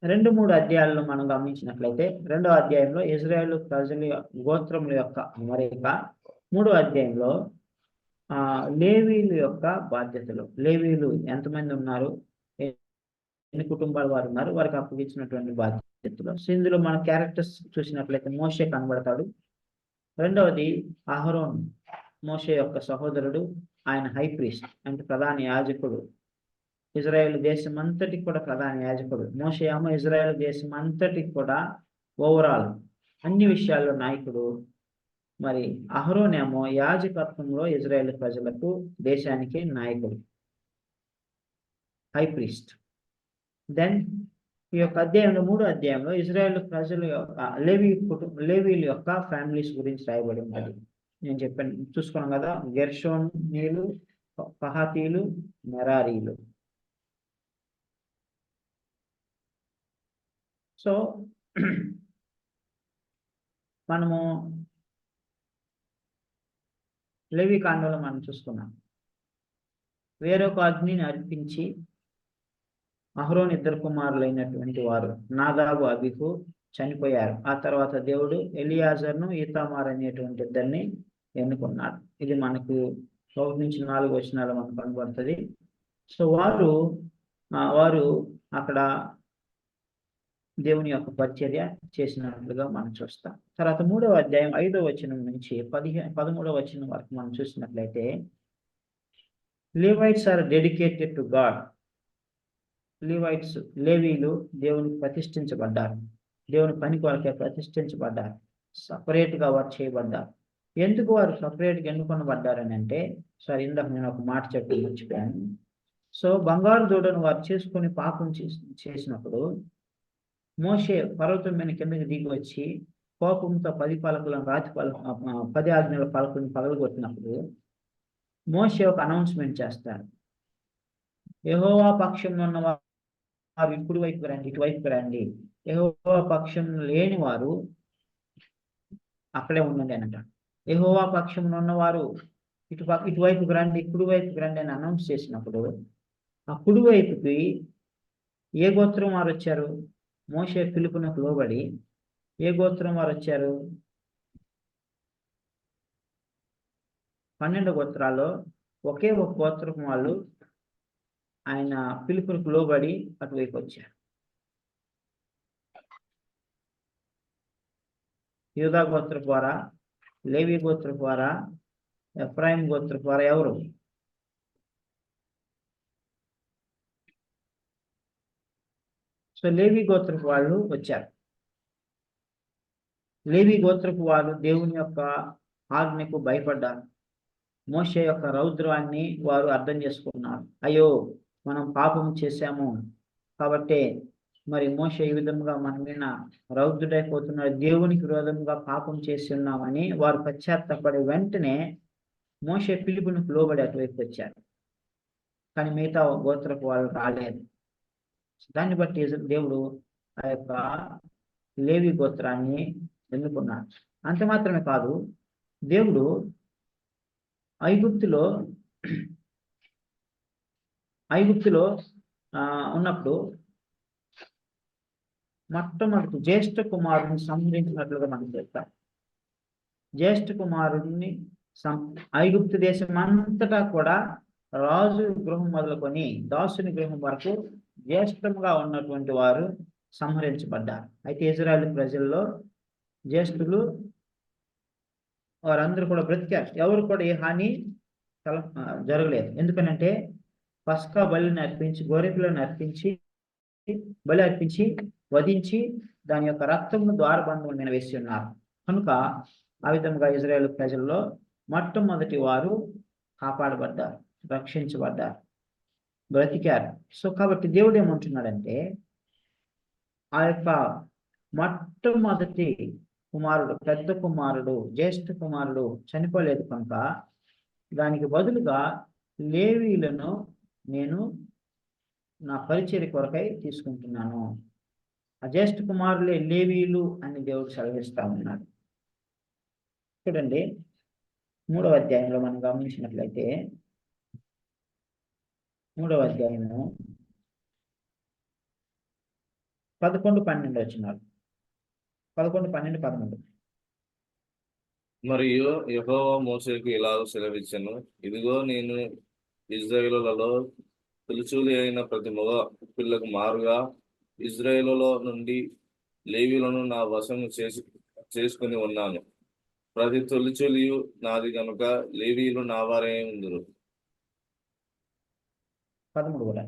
2-3 అధ్యాయాలను మనం గమనించినట్లయితే, 2వ అధ్యాయంలో ఇజ్రాయేలు ప్రజల గోత్రముల యొక్క అమరిక, 3వ అధ్యాయంలో లేవీల యొక్క బాధ్యతలు. లేవీలు ఎంతమంది ఉన్నారు, ఎన్ని కుటుంబాల వారు ఉన్నారు, వారికి అప్పగించినటువంటి బాధ్యతలు. సో ఇందులో మన క్యారెక్టర్స్ చూసినట్లయితే మోషే కనబడతాడు. రెండవది అహరోన్, మోషే యొక్క సహోదరుడు. ఆయన హై ప్రీస్ట్ అంటే ప్రధాన యాజకుడు. ఇజ్రాయేల్ దేశం అంతటికి కూడా ప్రధాన యాజకుడు. మోషే ఏమో ఇజ్రాయేల్ దేశం అంతటికి కూడా ఓవరాల్ అన్ని విషయాల్లో నాయకుడు. మరి అహరోన్ ఏమో యాజకత్వంలో ఇజ్రాయేల్ ప్రజలకు, దేశానికి నాయకుడు, హై ప్రీస్ట్. దెన్ ఈ యొక్క అధ్యాయంలో 3వ అధ్యాయంలో ఇజ్రాయేల్ ప్రజల యొక్క లేవీల యొక్క ఫ్యామిలీస్ గురించి రాయబడి ఉన్నది. నేను చెప్పాను, చూసుకున్నాం కదా, గెర్షోనీలు, కహాతీలు, మెరారీలు. సో మనము లేవి కాండంలో మనం చూసుకున్నాం, వేరొక అగ్నిని అర్పించి అహరోన్ 2 కుమారులైనటువంటి వారు నాదాబు, అబీహు చనిపోయారు. ఆ తర్వాత దేవుడు ఎలియాజర్ను, ఈతామార్ అనేటువంటి ఇద్దరిని ఎన్నుకున్నాడు. ఇది మనకు 1-4 వచనాలు మనకు కనబడుతుంది. సో వారు అక్కడ దేవుని యొక్క పరిచర్య చేసినట్లుగా మనం చూస్తాం. తర్వాత 3వ అధ్యాయం 5వ వచనం నుంచి 13వ వచనం వరకు మనం చూసినట్లయితే, లేవైట్స్ ఆర్ డెడికేటెడ్ టు గాడ్. లేవీలు దేవునికి ప్రతిష్ఠించబడ్డారు, దేవుని పని కొరకే ప్రతిష్ఠించబడ్డారు, సపరేట్గా వారు చేయబడ్డారు. ఎందుకు వారు సపరేట్గా ఎన్నుకొనబడ్డారని అంటే, సరే ఇందాక నేను ఒక మాట చెప్పి మర్చిపోయాను. సో బంగారు దూడను వారు చేసుకొని పాపం చేసినప్పుడు మోషే పర్వతం మీద కిందకి దిగి వచ్చి కోపంతో 10 పలకలను 10 ఆజ్ఞల పలకలను పగలగొట్టినప్పుడు మోషే ఒక అనౌన్స్మెంట్ చేస్తాడు. యెహోవా పక్షంలో ఉన్న వారు ఇప్పుడు వైపుకు రండి, ఇటువైపుకు రండి. యెహోవా పక్షం లేని వారు అక్కడే ఉండండి అని అంటాడు. యెహోవా పక్షంలో ఉన్నవారు ఇటువైపుకు రండి, కుడి వైపుకు రండి అని అనౌన్స్ చేసినప్పుడు ఆ కుడి వైపుకి ఏ గోత్రం వారు వచ్చారు? మోషే పిలుపునకు లోబడి ఏ గోత్రం వారు వచ్చారు? 12 గోత్రాల్లో ఒకే ఒక గోత్రం వాళ్ళు ఆయన పిలుపునకు లోబడి అటువైపు వచ్చారు. యూదా గోత్రం ద్వారా, లేవి గోత్రం ద్వారా, ఎఫ్రాయిం గోత్రం ద్వారా ఎవరు? సో లేవి గోత్రపు వాళ్ళు వచ్చారు. లేవి గోత్రపు వాళ్ళు దేవుని యొక్క ఆజ్ఞకు భయపడ్డారు. మోషే యొక్క రౌద్రాన్ని వారు అర్థం చేసుకున్నారు. అయ్యో మనం పాపం చేశాము కాబట్టి మరి మోషే ఈ విధంగా మన మీద రౌద్రుడైపోతున్నాడు, దేవునికి విరోధంగా పాపం చేసి ఉన్నామని వారు పశ్చాత్తాపడి వెంటనే మోషే పిలుపునకు లోబడి అటువైపు వచ్చారు. కానీ మిగతా గోత్రపు వాళ్ళు రాలేదు. దాన్ని బట్టి దేవుడు ఆ యొక్క లేవి గోత్రాన్ని ఎన్నుకున్నాడు. అంత మాత్రమే కాదు, దేవుడు ఐగుప్తులో ఉన్నప్పుడు మొట్టమొదటి జ్యేష్ఠ కుమారుడిని సంహరించినట్లుగా మనం చెప్తాం. జ్యేష్ఠ కుమారుడిని ఐగుప్తు దేశం అంతటా కూడా రాజు గృహం మొదలుకొని దాసుని గృహం వరకు జ్యేష్ఠంగా ఉన్నటువంటి వారు సంహరించబడ్డారు. అయితే ఇజ్రాయేల్ ప్రజల్లో జ్యేష్ఠులు వారందరూ కూడా బ్రతికారు. ఎవరు కూడా ఏ హాని జరగలేదు. ఎందుకనంటే పస్కా బలిని అర్పించి, గొర్రెపిల్లను అర్పించి, బలి అర్పించి వధించి దాని యొక్క రక్తమును ద్వారబంధముల మీద వేసి ఉన్నారు. కనుక ఆ విధంగా ఇజ్రాయేల్ ప్రజల్లో మొట్టమొదటి వారు కాపాడబడ్డారు, రక్షించబడ్డారు, బ్రతికారు. సో కాబట్టి దేవుడు ఏమంటున్నాడంటే, ఆ యొక్క మొట్టమొదటి కుమారుడు, పెద్ద కుమారుడు, జ్యేష్ఠ కుమారుడు చనిపోలేదు కనుక దానికి బదులుగా లేవీలను నేను నా పరిచర్య కొరకై తీసుకుంటున్నాను. ఆ జ్యేష్ఠ కుమారులే లేవీలు అని దేవుడు సెలవిస్తా ఉన్నాడు. చూడండి 3వ అధ్యాయంలో మనం గమనించినట్లయితే 3వ అధ్యాయము 11, 12 వచనాలు. 11, 12, 13. మరియు యెహోవా మోషేకు ఇలాగ సెలవిచ్చెను, ఇదిగో నేను ఇశ్రాయేలులలో తొలిచూలి అయిన ప్రతి మగ పిల్లకు మారుగా ఇశ్రాయేలులో నుండి లేవీలను నా వశము చేసుకుని ఉన్నాను. ప్రతి తొలిచూలియు నాది కనుక లేవీలు నా వారే ఉందురు. 13 కూడా.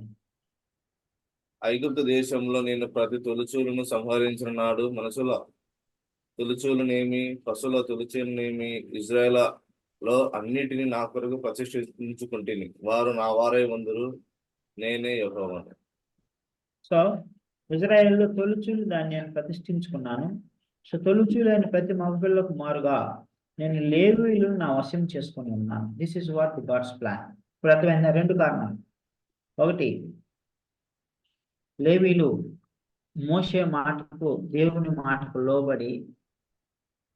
ఐగుప్తు దేశంలో నేను ప్రతి తొలిచూలును సంహరించిన నాడు మనుషుల తొలిచూలునేమి పశువుల తొలిచూలునేమి ఇజ్రాయేలులో అన్నిటినీ నా కొరకు ప్రతిష్ఠించుకుంటుని వారు నా వారే ఉందురు, నేనే యెహోవాను. సో ఇజ్రాయేల్లో తొలిచూలు దాన్ని నేను ప్రతిష్ఠించుకున్నాను. సో తొలిచూలైన ప్రతి మగపిల్లకు మారుగా నేను లేవీయులను నా వశం చేసుకుని ఉన్నాను. This is what the God's plan. ఇప్పుడు అర్థమైన 2 కారణాలు. ఒకటి, లేవీలు మోషే మాటకు, దేవుని మాటకు లోబడి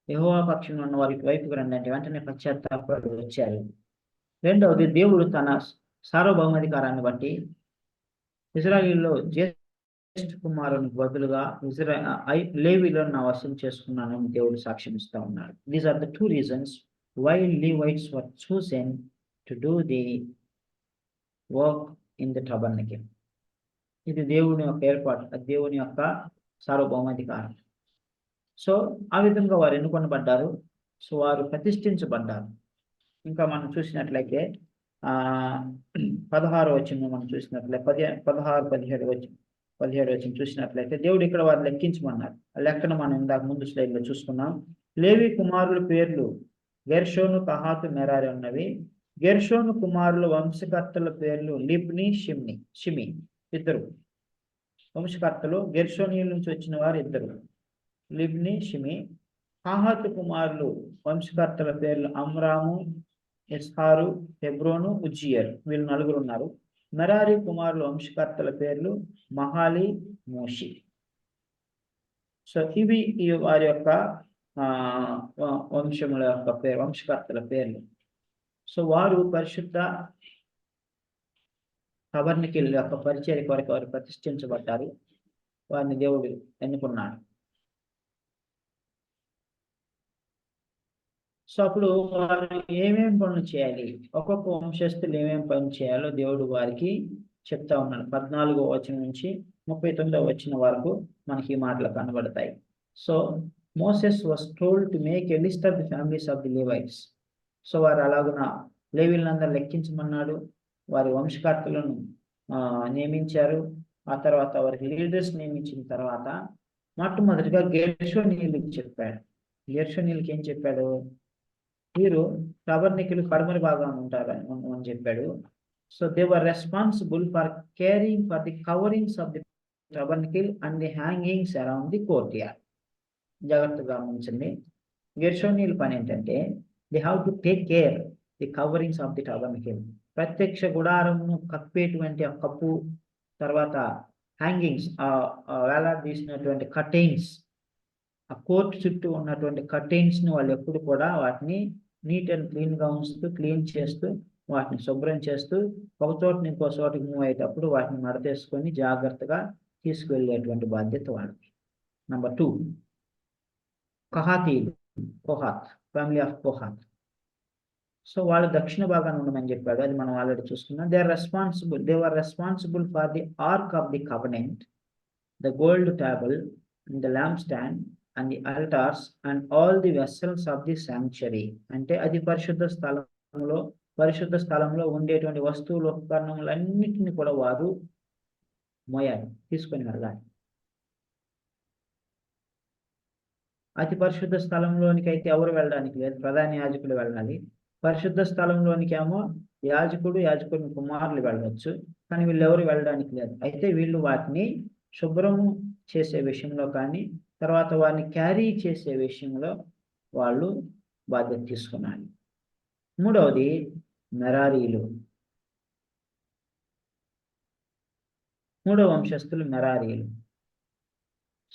యెహోవా పక్షంలో ఉన్న వారికి వైపుకు రండి అంటే వెంటనే పశ్చాత్తాపడి వచ్చారు. రెండవది, దేవుడు తన సార్వభౌమాధికారాన్ని బట్టి ఇజ్రాయిల్లో జ్యేష్ఠ కుమారునికి బదులుగా లేవీలను నా వశం చేసుకున్నానని దేవుడు సాక్ష్యం ఇస్తా ఉన్నాడు. These are the 2 reasons why Levites were chosen to do the work in the tabernacle. ఇది దేవుని యొక్క ఏర్పాటు, అది దేవుని యొక్క సార్వభౌమాధికారం. సో ఆ విధంగా వారు ఎన్నుకొనబడ్డారు. సో వారు ప్రతిష్ఠించబడ్డారు. ఇంకా మనం చూసినట్లయితే 16వ వచనం మనం చూసినట్లయితే 17 వచనం చూసినట్లయితే దేవుడు ఇక్కడ వారు లెక్కించమన్నారు. ఆ లెక్కను మనం ఇందాక ముందు స్లైడ్లో చూసుకున్నాం. లేవి కుమారుల పేర్లు గెర్షోను, కహాతు, మెరారి ఉన్నవి. గెర్షోను కుమారుల వంశకర్తల పేర్లు లిబ్ని, షిమి. 2 వంశకర్తలు. గెర్షోనీయుల నుంచి వచ్చిన వారు 2, లిబ్ని, షిమి. కహాతు కుమారులు వంశకర్తల పేర్లు అమ్రాము, ఇస్హారు, హెబ్రోను, ఉజ్జియర్. వీళ్ళు 4 ఉన్నారు. మెరారి కుమారులు వంశకర్తల పేర్లు మహాలి, మోషి. సో ఇవి వారి యొక్క వంశముల యొక్క వంశకర్తల పేర్లు. సో వారు పరిశుద్ధ టబర్నకిల్ యొక్క పరిచర్య కొరకు వారు ప్రతిష్ఠించబడ్డారు. వారిని దేవుడు ఎన్నుకున్నాడు. సో అప్పుడు వారు ఏమేమి పనులు చేయాలి, ఒక్కొక్క వంశస్థులు ఏమేమి పని చేయాలో దేవుడు వారికి చెప్తా ఉన్నాడు. 14వ వచనం నుంచి 39వ వచనం వరకు మనకి ఈ మాటలు కనబడతాయి. So Moses was told to make a list of the families of the Levites. So వారు అలాగున లేవీలందరూ లెక్కించమన్నాడు. వారి వంశకర్తలను నియమించారు. ఆ తర్వాత వారికి లీడర్స్ నియమించిన తర్వాత మొట్టమొదటిగా గెర్షోనీయులకు చెప్పాడు. గెర్షోనీయులకి ఏం చెప్పాడు? వీరు టబర్నకిల్ కడమరి భాగం ఉంటారు అని చెప్పాడు. So they were responsible for caring for the coverings of the tabernacle and the hangings around the courtyard. జాగ్రత్తగా గమనించండి. గెర్షోనీయుల పని ఏంటంటే they have to take care the coverings of the tabernacle. ప్రత్యక్ష గుడారంను కప్పేటువంటి ఆ కప్పు, తర్వాత హ్యాంగింగ్స్, వేలాడదీసినటువంటి కర్టైన్స్, ఆ కోర్టు చుట్టూ ఉన్నటువంటి కర్టైన్స్ని వాళ్ళు ఎప్పుడు కూడా వాటిని నీట్ అండ్ క్లీన్గా ఉంచుతూ, క్లీన్ చేస్తూ, వాటిని శుభ్రం చేస్తూ, ఒక చోట నుంచి ఇంకో చోటికి మూవ్ అయ్యేటప్పుడు వాటిని మడతేసుకొని జాగ్రత్తగా తీసుకువెళ్ళేటువంటి బాధ్యత వాళ్ళకి. నెంబర్ 2, కహాతీయులు, Kohath, family of Kohath. So వాళ్ళు దక్షిణ భాగాన్ని ఉండమని చెప్పాడు. అది మనం ఆల్రెడీ చూసుకున్నాం. They were responsible for the ark of the covenant, the gold table and the lamp stand and the altars and all the vessels of the sanctuary. అంటే అది పరిశుద్ధ స్థలంలో ఉండేటువంటి వస్తువులు, ఉపకరణములన్నిటిని కూడా వారు మోయాలి, తీసుకొని వెళ్ళాలి. అతి పరిశుద్ధ స్థలంలోనికి అయితే ఎవరు వెళ్ళడానికి లేదు, ప్రధాన యాజకులు వెళ్ళాలి. పరిశుద్ధ స్థలంలోనికి ఏమో యాజకుని కుమారులు వెళ్ళవచ్చు, కానీ వీళ్ళు ఎవరు వెళ్ళడానికి లేదు. అయితే వీళ్ళు వాటిని శుభ్రం చేసే విషయంలో కానీ, తర్వాత వారిని క్యారీ చేసే విషయంలో వాళ్ళు బాధ్యత తీసుకున్నారు. మూడవది మెరారీలు. మూడవ వంశస్థులు మెరారీలు.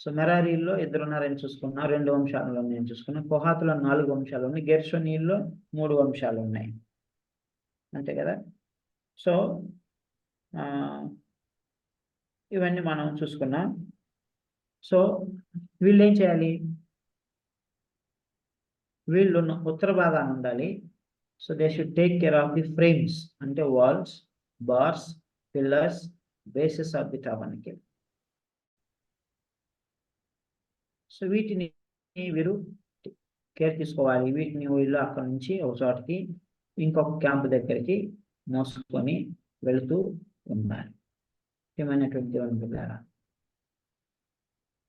సో మెరారీల్లో 2 ఉన్నారని చూసుకున్నా, 2 వంశాలలో నేను చూసుకున్నా. కొహాతులో 4 వంశాలు ఉన్నాయి, గెర్షోనీల్లో 3 వంశాలు ఉన్నాయి, అంతే కదా. సో ఇవన్నీ మనం చూసుకున్నాం. సో వీళ్ళు ఏం చేయాలి? వీళ్ళు ఉత్తర భాగాన్ని ఉండాలి. So they should take care of the frames, అంటే walls, bars, pillars, bases of the tabernacle. So వీటిని వీరు కేర్ తీసుకోవాలి. వీటిని వీళ్ళు అక్కడ నుంచి ఒక చోటకి ఇంకొక క్యాంప్ దగ్గరికి మోసుకొని వెళుతూ ఉండాలి. ఏమైనటువంటి దేవుని బిడ్డలారా,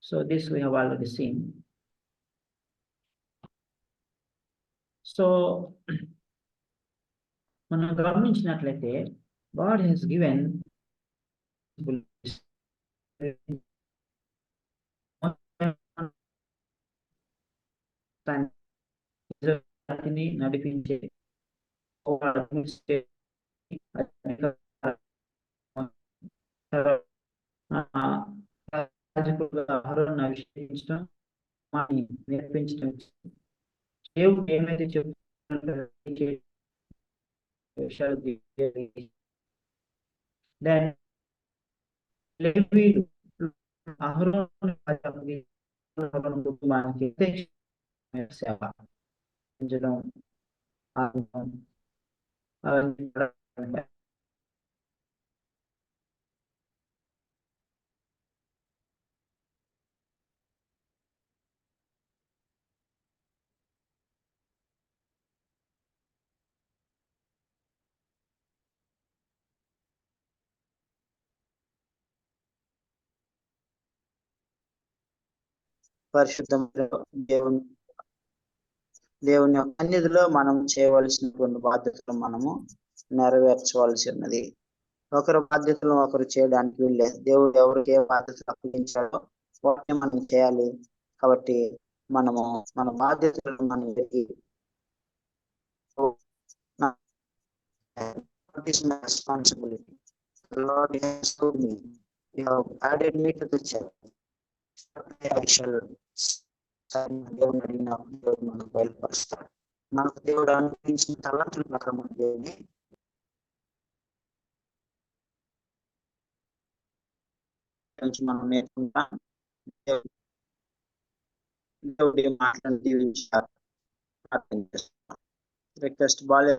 so this we have already scene. So మనం గమనించినట్లయితే God has given నడిపించే అభిషేకించడం, నేర్పించడం, దేవుడు ఏమైతే చెప్తున్నాడో కుటుంబానికి సేవ పెంచడం, పరిశుద్ధంలో దేవుని సన్నిధిలో మనం చేయవలసినటువంటి బాధ్యతలు మనము నెరవేర్చవలసి ఉన్నది. ఒకరి బాధ్యతలను ఒకరు చేయడానికి వీల్లేదు. దేవుడు ఎవరికి ఏ బాధ్యతలు అప్పగించాడో వాటిని మనం చేయాలి. కాబట్టి మనము మన బాధ్యతలను మనం responsibility. Lord has told me, you have added me to the church. I shall దేవుని అడిగిన దేవుడు మనకు బయలుపరుస్తాడు. మనకు దేవుడు అనుగ్రహించిన తలంతుల ప్రకారం దేవుని మనం నేర్చుకుంటాం. దేవుడి మాటలను దీవించారు. Request ball